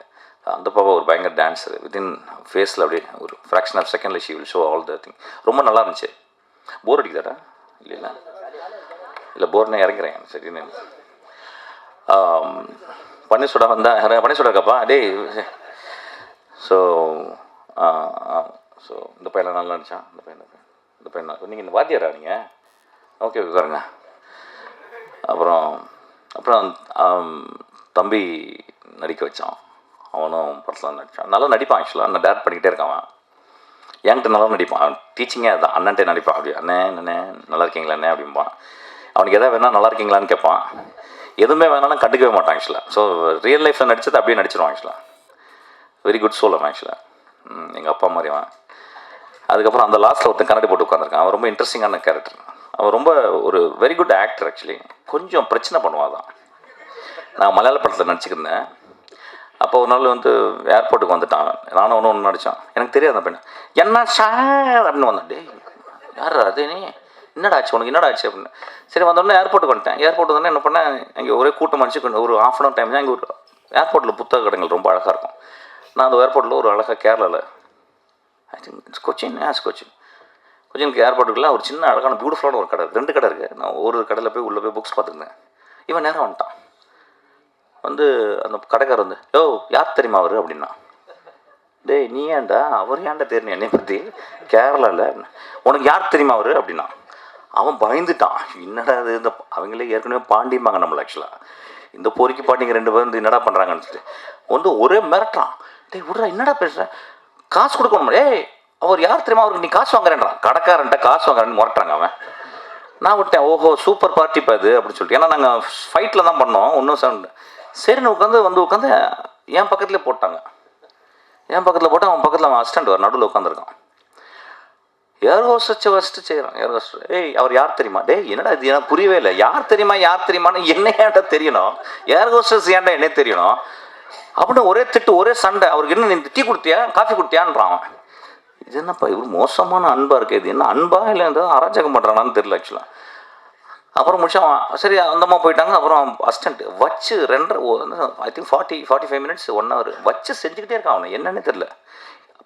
அந்த பாப்பா ஒரு பயங்கர டான்ஸர் வித்தின் ஃபேஸில் அப்படியே ஒரு ஃப்ராக்ஷன் ஆஃப் செகண்டில் she will show all the thing. ரொம்ப நல்லா இருந்துச்சு. போர் அடிக்குதாடா? இல்லை போர்னே இறங்குறேன் சரின்னு. பன்னீர்சோடா வந்தேன். பன்னீர்சோடா இருக்கப்பா டேய். ஸோ ஸோ இந்த பையனை நல்லா இருந்துச்சான். இந்த பையன் நீங்கள் இந்த வாத்தியாரா நீங்கள்? ஓகே உட்காருங்க. அப்புறம் தம்பி நடிக்க வச்சான். அவனும் படத்தில் நடித்தான். நல்லா நடிப்பான். ஆக்சுவலாக நான் டேரக்ட் பண்ணிக்கிட்டே இருக்கான். அவன் என்கிட்ட நல்லா நடிப்பான். அவன் டீச்சிங்கே அதுதான். அண்ணன்ட்டே நடிப்பான். அப்படி அண்ணே நல்லா இருக்கீங்களா அண்ணே அப்படிம்பான். அவனுக்கு எதாவது வேணால் நல்லா இருக்கீங்களான்னு கேட்பான். எதுவுமே வேணாலும் கண்டுக்கவே மாட்டான் ஆக்சுவலாக. ஸோ ரியல் லைஃப்பில் நடிச்சது அப்படியே நடிச்சிருவான் ஆக்சுவலாக. வெரி குட் சோல் அவன் ஆக்சுவலாக. எங்கள் அப்பா மாதிரி அவன். அதுக்கப்புறம் அந்த லாஸ்ட்டில் ஒருத்தன் கண்ணாடி போட்டு உட்காந்துருக்கான். அவன் ரொம்ப இன்ட்ரெஸ்டிங்கான கேரக்டர். அவன் ரொம்ப ஒரு வெரி குட் ஆக்டர் ஆக்சுவலி. கொஞ்சம் பிரச்சனை பண்ணுவான் தான். நான் மலையாள படத்தில் நடிச்சுக்கிருந்தேன். அப்போ ஒரு நாள் வந்து ஏர்போர்ட்டுக்கு வந்துட்டான். நானும் ஒன்று நடித்தான். எனக்கு தெரியாது அந்த பையன். என்ன சார் அப்படின்னு வந்தான். டேய் யார் அது நீ? என்னடா ஆச்சு உனக்கு? என்னடா ஆச்சு அப்படின்னு. சரி வந்தோடனே ஏர்போர்ட்டுக்கு வந்துட்டேன். ஏர்போர்ட் வந்தோடனே என்ன பண்ணேன், அங்கே ஒரே கூட்டம் அடிச்சு ஒரு ½ hour டைம் தான். அங்கே ஒரு ஏர்போர்ட்டில் புத்தக கடைகள் ரொம்ப அழகாக இருக்கும். நான் அந்த ஏர்போர்ட்டில் ஒரு அழகாக கேரளாவில் ஐ திங்க் இட்ஸ் கொச்சினுக்கு ஏர்போர்ட்டுக்குள்ள ஒரு சின்ன அழகான பியூட்டிஃபுல்லான ஒரு கடை 2 கடை இருக்குது. நான் ஒரு கடையில் போய் உள்ளே போய் புக்ஸ் பார்த்துருந்தேன். இவன் நேரம் வந்துட்டான். வந்து அந்த கடைக்காரர் வந்து யோ யார் தெரியுமா அவர் அப்படின்னா. டேய் நீ ஏன்டா அவர் ஏன்டா தெரியும் என்னை பற்றி கேரளாவில் உனக்கு யார் தெரியுமா அவர் அப்படின்னா. அவன் பயந்துட்டான். என்னடா அது இந்த அவங்களே ஏற்கனவே பாண்டிம்பாங்க நம்மளை ஆக்சுவலாக. இந்த பொறிக்கு பாண்டிங்க 2 பேரும் வந்து என்னடா பண்ணுறாங்கன்னு சொல்லிட்டு வந்து ஒரே மிரட்டுறான். டேய் விட்றா என்னடா பேசுகிறேன், காசு கொடுக்கணும். ஏய் அவர் யார் தெரியுமா அவருக்கு நீ காசு வாங்குறேன்றான். கடைக்காரன்ட்ட காசு வாங்குறேன்னு முரட்டுறாங்க அவன். நான் விட்டேன். ஓஹோ சூப்பர் பார்ட்டி பாது அப்படின்னு சொல்லிட்டு. ஏன்னா நாங்கள் ஃபைட்டில் தான் பண்ணோம். ஒன்றும் சவுண்டு சரின்னு உட்காந்து என் பக்கத்துலேயே போட்டாங்க. என் பக்கத்தில் போட்டு அவன் பக்கத்தில் அவன் அசிஸ்டண்ட் வர நடுவில் உட்காந்துருக்கான். ஏர் ஹோஸ்டை ஃபஸ்ட்டு செய்கிறான். ஏர் ஹோஸ்டர் ஏய் அவர் யார் தெரியுமா? டேய் என்னடா இது எனக்கு புரியவே இல்லை. யார் தெரியுமான்னு என்ன ஏன்டா தெரியணும்? ஏர் ஹோஸ்டர்ஸ் ஏன்டா என்ன தெரியணும் அப்படின்னு ஒரே திட்டு ஒரே சண்டை. அவருக்கு என்ன நீ டீ கொடுத்தியா காஃபி கொடுத்தியான்றான் அவன். இது என்னப்பா இவர் மோசமான அன்பாக இருக்குது. இது என்ன அன்பா இல்லை எந்த அராஜகம் பண்ணுறானான்னு தெரியல ஆக்சுவலாக. அப்புறம் முடிச்சான். சரி அந்தம்மா போயிட்டாங்க. அப்புறம் அசிஸ்டண்ட் வச்சு 2 ஐ திங்க் 45 minutes 1 hour வச்சு செஞ்சுக்கிட்டே இருக்கான். அவனை என்னன்னு தெரியல.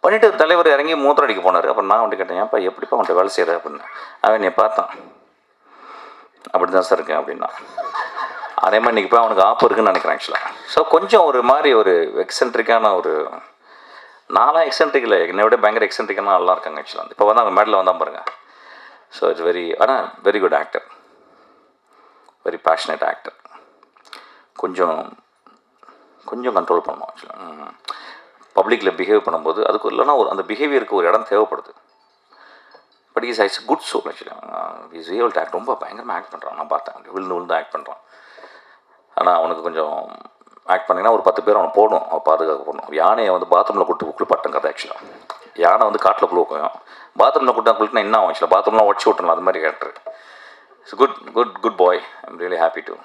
பண்ணிவிட்டு தலைவர் இறங்கி மூத்திரம் அடிக்க போனார். அப்புறம் நான் அவன்கிட்ட கேட்டேன் ஏன்ப்பா எப்படிப்பா அவன்கிட்ட வேலை செய்கிற அப்படின்னு. அவன் என்னை பார்த்தான். அப்படி தான் சார் இருக்கேன் அப்படின்னா. அதே மாதிரி இன்றைக்கி போய் அவனுக்கு ஆப்பு இருக்குன்னு நினைக்கிறேன் ஆக்சுவலாக. ஸோ கொஞ்சம் ஒரு மாதிரி ஒரு எக்ஸென்ட்ரிக்கான ஒரு நான்லாம் எக்ஸென்ட்ரிக் இல்லை, என்னை விட பயங்கர எக்ஸென்ட்ரிக்கான நல்லா இருக்காங்க ஆக்சுவலாக. இப்போ வந்து அந்த மேடலில் வந்தால் பாருங்கள். ஸோ இட்ஸ் ஆனால் very good actor, very passionate actor. கொஞ்சம் கண்ட்ரோல் பண்ணணும் ஆக்சுவலாக. பப்ளிக்கில் பிஹேவ் பண்ணும்போது அதுக்கு இல்லைனா அந்த பிஹேவியருக்கு ஒரு இடம் தேவைப்படுது. பட் இஸ் குட் சோல் ஆக்சுவலாக. Is able to act. ரொம்ப பயங்கரமாக ஆக்ட் பண்ணுறான். நான் பார்த்தேன் விழுந்து ஆக்ட் பண்ணுறான். ஆனால் அவனுக்கு கொஞ்சம் ஆக்ட் பண்ணிங்கன்னா ஒரு 10 பேர் அவனை போடணும். அவன் பாதுகாக்க போடணும். யானையை வந்து பாத்ரூமில் குளிப்பாட்டம் கதை ஆக்சுவலாக. யானை வந்து காட்டில் குளிக்கும். பாத்ரூமில் குளிக்கினா என்ன ஆகும் ஆக்சுவலாக? பாத்ரூம்லாம் உடச்சி விட்டணும். அது மாதிரி character. It's good bye. I'm really happy to.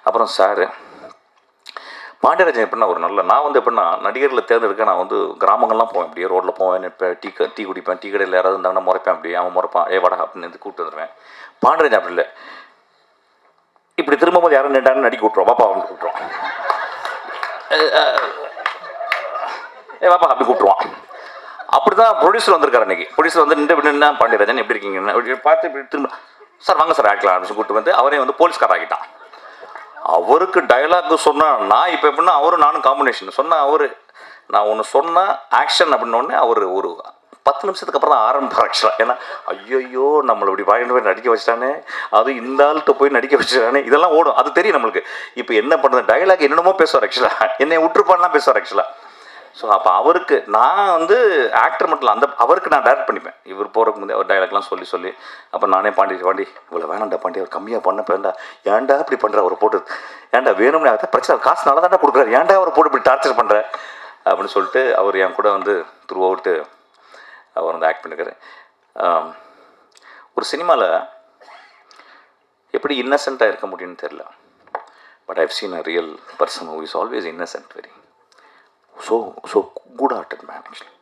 அப்புறம் சார் பாண்டியராஜன் எப்படின்னா ஒரு நல்ல நான் வந்து எப்படின்னா நடிகரில் தேர்ந்தெடுக்க நான் வந்து கிராமங்கள்லாம் போவேன். அப்படியே ரோட்டில் போவேன். இப்போ டீ குடிப்பேன். டீ கடையில் யாராவது இருந்தாங்கன்னா முறைப்பேன். அப்படியே அவன் முறைப்பான். வடா அப்படின்னு கூப்பிட்டு வந்துடுவேன். பாண்டியராஜன் அப்படி இல்லை. இப்படி திரும்பும்போது யாரும் நின்றான்னு நடிக்க விட்ருவோம். பாப்பா அவனுக்கு கூப்பிட்ருவான். பாப்பா அப்படி கூப்பிட்ருவான். அப்படி தான் ப்ரொடியூசர் வந்திருக்காரு அன்றைக்கி. ப்ரொடியூசர் வந்து நின்று பாண்டியராஜன் எப்படி இருக்கீங்கன்னு அப்படி பார்த்து இப்படி திரும்ப சார் வாங்க சார் ஆக்கலாம் அப்படின்னு கூப்பிட்டு வந்து அவரே வந்து போலீஸ்கார ஆகிட்டான். அவருக்கு டைலாக் சொன்னால் நான் இப்போ எப்படின்னா அவரும் நானும் காம்பினேஷன் சொன்னால் நான் ஒன்று சொன்னால் ஆக்ஷன் அப்படின்னோடனே அவர் ஒரு 10 நிமிஷத்துக்கு அப்புறம் தான் ஆரம்பிப்பார் ஆக்சுவலாக. ஏன்னா ஐயோ நம்மளை இப்படி வாங்கிட்டு போய் நடிக்க வச்சிட்டானே, அது இந்த ஆள்கிட்ட போய் நடிக்க வச்சுட்டானே, இதெல்லாம் ஓடும். அது தெரியும் நம்மளுக்கு. இப்போ என்ன பண்ணுறது டைலாக் என்னென்னமோ பேசுவார் ஆக்சுவலாக. என்னை விட்டுருப்பான்லாம் பேசுவார் ஆக்சுவலாக. ஸோ அப்போ அவருக்கு நான் வந்து ஆக்டர் மட்டும் இல்லை, அவருக்கு நான் டைரக்ட் பண்ணிப்பேன். இவர் போகிறதுக்கு முந்தைய அவர் டைலாக்லாம் சொல்லி அப்போ நானே பாண்டி இவ்வளோ வேணாண்டா பாண்டி அவர் கம்மியாக பண்ண போண்டா ஏன்டா இப்படி பண்ணுற அவரை போட்டு ஏன்டா வேணும்னு அதான் பிரச்சனை காசு நல்லா தாண்டா கொடுக்குறாரு ஏன்டா அவரை போட்டு இப்படி டார்ச்சர் பண்ணுற அப்படின்னு சொல்லிட்டு அவர் என் கூட வந்து த்ரூ அவுட்டு அவர் வந்து ஆக்ட் பண்ணிருக்காரு. ஒரு சினிமாவில் எப்படி இன்னசென்ட்டாக இருக்க முடியும்னு தெரில. But I've seen a real person who is always innocent, very so good hearted man actually.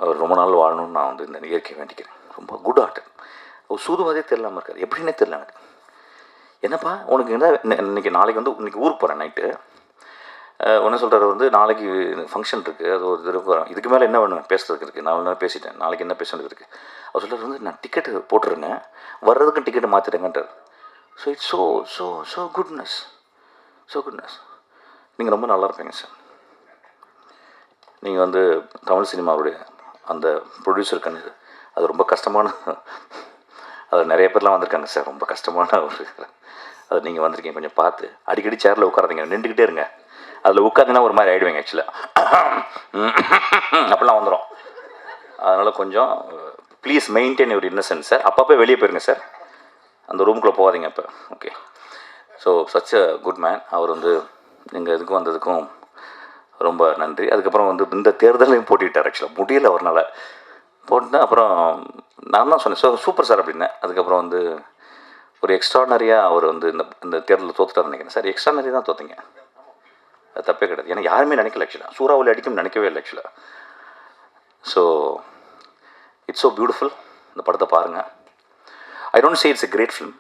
அவர் ரொம்ப நாள் வாழணும்னு நான் வந்து இந்த இயற்கை வேண்டிக்கிறேன். ரொம்ப குட் ஆர்ட். ஒரு சூதுவாதே தெரியாமல் இருக்காது, எப்படின்னே தெரியல எனக்கு. என்னப்பா உனக்கு என்ன இன்னைக்கு நாளைக்கு வந்து இன்றைக்கி ஊருக்கு போகிறேன் நைட்டு. ஒன்று சொல்கிறார் வந்து நாளைக்கு ஃபங்க்ஷன் இருக்குது, அது ஒரு தடவை இதுக்கு மேலே என்ன வேணும் பேசுறதுக்கு இருக்குது, நான் ஒன்று பேசிட்டேன், நாளைக்கு என்ன பேசுறது இருக்குது. அவர் சொல்கிறார் வந்து நான் டிக்கெட்டு போட்டுருங்க, வர்றதுக்கு டிக்கெட்டு மாற்றிடுங்கன்றார். So it's so goodness. நீங்கள் ரொம்ப நல்லா இருப்பீங்க சார். நீங்கள் வந்து தமிழ் சினிமாவுடைய அந்த ப்ரொடியூசர் கண்ணு அது ரொம்ப கஷ்டமான, அது நிறைய பேர்லாம் வந்திருக்காங்க சார், ரொம்ப கஷ்டமான ஒரு அது நீங்கள் வந்திருக்கீங்க. கொஞ்சம் பார்த்து அடிக்கடி சேரில் உட்காராதீங்க, நின்றுக்கிட்டே இருங்க. அதில் உட்காந்துன்னா ஒரு மாதிரி ஆகிடுவீங்க ஆக்சுவலாக, அப்படிலாம் வந்துடும். அதனால் கொஞ்சம் please maintain your innocence sir. அப்பப்போ வெளியே போயிருங்க சார், அந்த ரூமுக்குள்ளே போகாதீங்க அப்போ. Okay. So such a good man. அவர் வந்து நீங்கள் இதுக்கும் வந்ததுக்கும் ரொம்ப நன்றி. அதுக்கப்புறம் வந்து இந்த தேர்தலையும் போட்டிட்டார். ஆக்சுவலாக முடியல அவரால் போட்டுனா, அப்புறம் நான் தான் சொன்னேன் சூப்பர் சார் அப்படின்னேன். அதுக்கப்புறம் வந்து ஒரு எக்ஸ்ட்ரானரியாக அவர் வந்து இந்த தேர்தலில் தோத்துட்டார் நினைக்கிறேன் சார். எக்ஸ்ட்ரானரி தான் தோற்றுங்க, அது தப்பே கிடையாது. ஏன்னா யாருமே நினைக்கல ஆக்சுவலாக, சூறாவளி அடிக்கும் நினைக்கவே இல்லை ஆக்சுவலாக. So it's so beautiful. இந்த படத்தை பாருங்கள். I don't say it's a great film,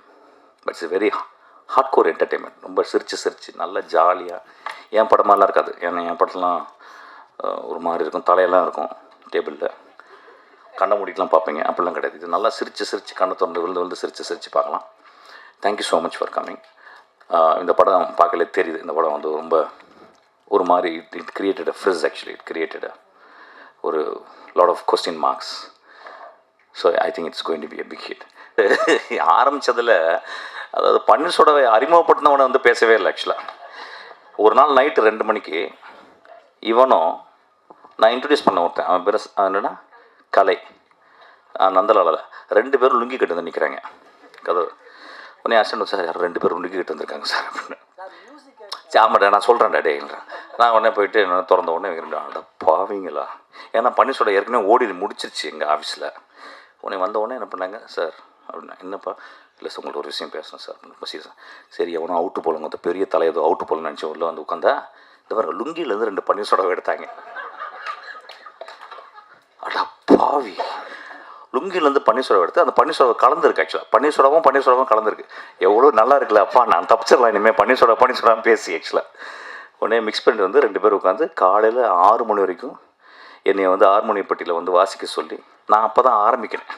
but it's a very hardcore entertainment. ரொம்ப சிரித்து நல்லா ஜாலியாக. என் படமாலாம் இருக்காது, ஏன்னா என் படத்துலாம் ஒரு மாதிரி இருக்கும், தலையெல்லாம் இருக்கும் டேபிளில், கண்ணை மூடிட்டுலாம் பார்ப்பீங்க. அப்படிலாம் கிடையாது. இது நல்லா சிரித்து கண்ணை திறந்து விழுந்து சிரித்து பார்க்கலாம். Thank you so much for coming. இந்த படம் பார்க்கலே தெரியுது, இந்த படம் வந்து ரொம்ப ஒரு மாதிரி it created a freeze. Actually it created ஒரு lot of question marks. So I think it's going to be a big hit. ஆரம்பித்ததில் அதாவது பன்னீர்செல்வத்தை அறிமுகப்படுத்தினவனை வந்து பேசவே இல்லை ஆக்சுவலாக. ஒரு நாள் நைட்டு 2 மணிக்கு இவனும் நான் இன்ட்ரடியூஸ் பண்ண ஒருத்தன், அவன் பேர் என்னன்னா கலை, நந்தலாலில் 2 பேரும் லுங்கி கட்டு வந்து நிற்கிறாங்க கதவு. உடனே அசன் சார் யாரும் 2 பேரும் லுங்கி கட்டு வந்திருக்காங்க சார் அப்படின்னு. ஆமாடா நான் சொல்கிறேன்டா டேன்றேன். நான் உடனே போயிட்டு என்ன திறந்த உடனே அட பாவீங்களா, ஏன்னா பன்னீர்செல்வம் ஏற்கனவே ஓடி முடிச்சிருச்சு எங்கள் ஆஃபீஸில். உடனே வந்த உடனே என்ன பண்ணாங்க சார் அப்படின்னா, என்னப்பா இல்லை சார் உங்களுக்கு ஒரு விஷயம் பேசணும் சார் அப்படின்னு. சார் சரி எவனோ அவுட்டு போலங்க, அந்த பெரிய தலையதோ அவுட்டு போலன்னு நினச்சி உள்ள வந்து உட்காந்தா இந்த மாதிரி லுங்கிலேருந்து 2 பன்னீர்செல்வம் எடுத்தாங்க. அடா பாவி, லுங்கிலேருந்து பன்னீர்செல்வம் எடுத்து அந்த பன்னீர்செல்வம் கலந்துருக்கு. ஆக்சுவலாக பன்னீர்செல்வம் கலந்துருக்கு. எவ்வளோ நல்லா இருக்குல்ல அப்பா, நான் தப்பிச்சிடலாம் இனிமேல் பன்னீர்செல்வம் பேசி. ஆக்சுவலாக உடனே மிக்ஸ் பண்ணிட்டு வந்து 2 பேர் உட்காந்து காலையில் 6 மணி வரைக்கும் என்னை வந்து ஹார்மோனியப்பட்டியில் வந்து வாசிக்க சொல்லி, நான் அப்போ தான் ஆரம்பிக்கிறேன்.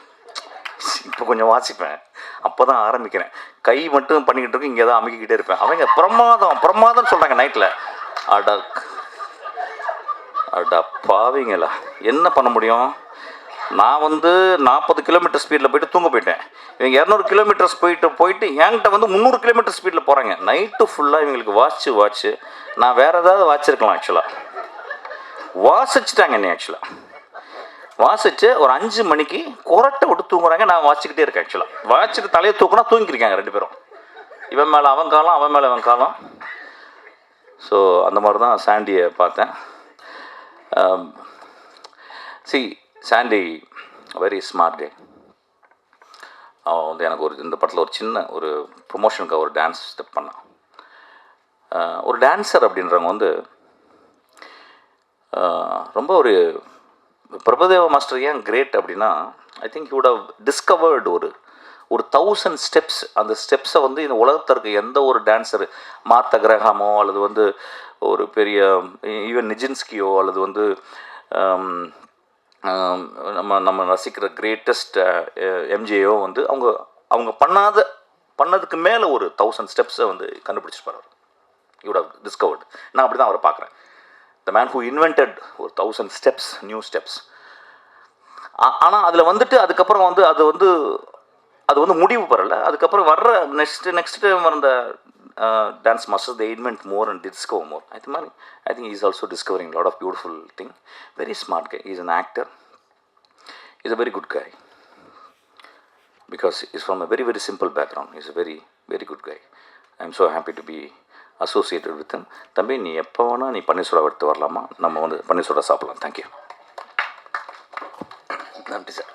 இப்போ கொஞ்சம் வாசிப்பேன், அப்போ தான் ஆரம்பிக்கிறேன். கை மட்டும் பண்ணிக்கிட்டு இருக்கு, இங்கே தான் அமைக்கிக்கிட்டே இருப்பேன். அவங்க பிரமாதம் சொல்கிறாங்க நைட்டில். அடா பாவிங்களா, என்ன பண்ண முடியும். நான் வந்து 40 கிலோமீட்டர் ஸ்பீடில் போயிட்டு தூங்க போயிட்டேன். இவங்க 200 கிலோமீட்டர்ஸ் போயிட்டு என்கிட்ட வந்து 300 கிலோமீட்டர் ஸ்பீடில் போகிறாங்க. நைட்டு ஃபுல்லாக இவங்களுக்கு வாட்ச்சு நான் வேறு ஏதாவது வாட்சிருக்கலாம். ஆக்சுவலாக வாசிச்சுட்டாங்க என்னை. ஆக்சுவலாக வாசிச்சு ஒரு 5 மணிக்கு கொரட்டை விட்டு தூங்குறாங்க. நான் வாசிக்கிட்டே இருக்கேன். ஆக்சுவலாக வாசிட்டு தலையை தூக்குனா தூங்கிருக்காங்க 2 பேரும். இவன் மேலே அவன் காலம், அவன் மேலே அவன் காலம். ஸோ அந்த மாதிரி தான் சாண்டியை பார்த்தேன். சாண்டி வெரி ஸ்மார்ட் கே. அவன் வந்து எனக்கு இந்த படத்தில் ஒரு சின்ன ஒரு ப்ரொமோஷனுக்கு ஒரு டான்ஸ் ஸ்டெப் பண்ணான். ஒரு டான்ஸர் அப்படின்றவங்க வந்து ரொம்ப ஒரு பிரபுதேவா மாஸ்டர் ஏன் கிரேட் அப்படின்னா, I think you would have discovered ஒரு 1000 ஸ்டெப்ஸ். அந்த ஸ்டெப்ஸை வந்து இந்த உலகத்தில் இருக்க எந்த ஒரு டான்ஸரு, மார்த்தா கிரஹாமோ அல்லது வந்து ஒரு பெரிய ஈவன் நிஜின்ஸ்கியோ அல்லது வந்து நம்ம ரசிக்கிற கிரேட்டஸ்ட் எம்ஜேயோ வந்து அவங்க பண்ணதுக்கு மேலே ஒரு 1000 ஸ்டெப்ஸை வந்து கண்டுபிடிச்சிருப்பார் அவர். You would have discovered. நான் அப்படி தான் அவரை பார்க்குறேன். த மேன் ஹூ இன்வென்டட் ஒரு 1000 ஸ்டெப்ஸ், நியூ ஸ்டெப்ஸ். ஆனால் அதில் வந்துட்டு அதுக்கப்புறம் வந்து அது வந்து முடிவு பெறலை. அதுக்கப்புறம் வர்ற நெக்ஸ்ட் டைம் வந்த dance masters they invent more and discover more. I think is also discovering lot of beautiful thing. Very smart guy. He is an actor. He is a very good guy because he is from a very very simple background. He is a very very good guy. I am so happy to be associated with him. தம்பி நீ எப்போ வேணால் நீ பன்னீர்செல்வம் எடுத்து வரலாமா, நம்ம வந்து பன்னீர்செல்வம் சாப்பிடலாம். தேங்க்யூ. நன்றி சார்.